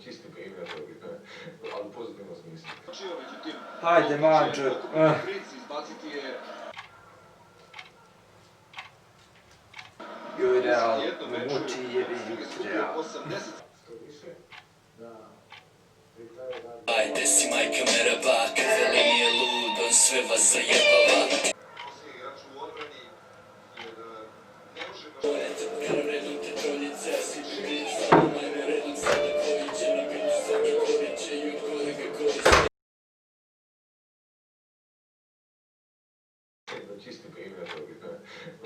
čisti primjer, ali u pozitivnom smislu. Hajde, Mađo. Joj, Real, muči jebi Real. Ajde si majka meraba, kad veli nije lud, on sve vas zajebava. Redom te troljice, a svi ljudi samo majmo redom sada koji će na bitu svaki koji će i od kolega koji se... Čisti primjer,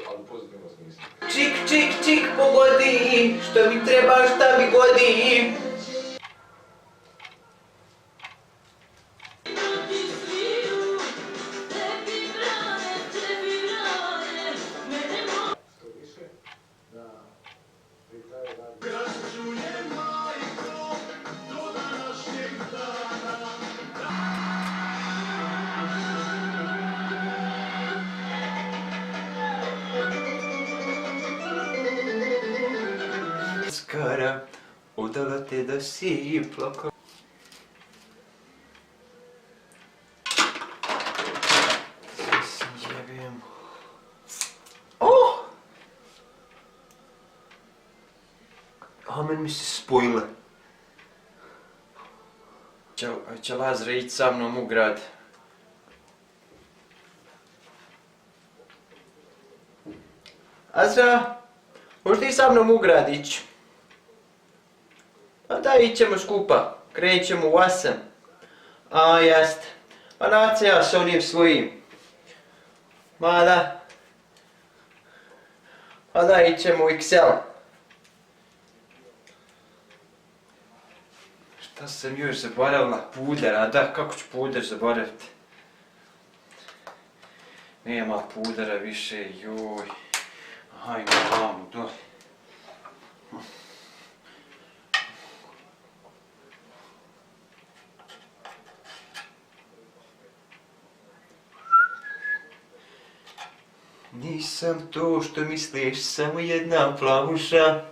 ali u pozitivnom smislu. Čik, čik, čik, pogodi, što mi treba, šta mi godi. Skara, udala te da si plako. Jebim. Oh! Amen mi se spojile. Će Lazra ići sa mnom u grad. Azra, možeš ti sa mnom u grad ići? Pa da, ićemo skupa, krenut ćemo u 8. A, jest. Pa naći ja s onim svojim. Ma da. Pa da, ićemo u XL. Šta sam još zaboravila? Puder, a da, kako ću puder zaboraviti? Nema pudera više, joj. Hajmo vamo, doj. Nisam to što misliš, samo jedna plavuša.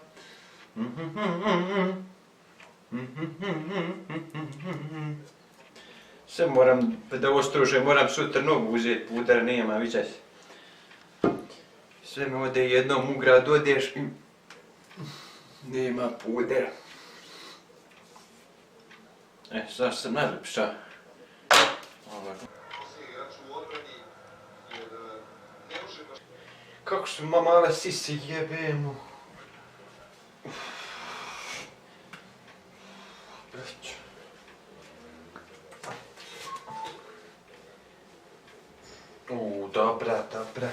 Sve moram da ostružem, moram sutra nogu uzeti, pudera nema, viđaj. Sve me ode jednom u grad odeš i nema pudera. Zašto sam najljepša? Kako su male sise jebemo. Dobra, dobra.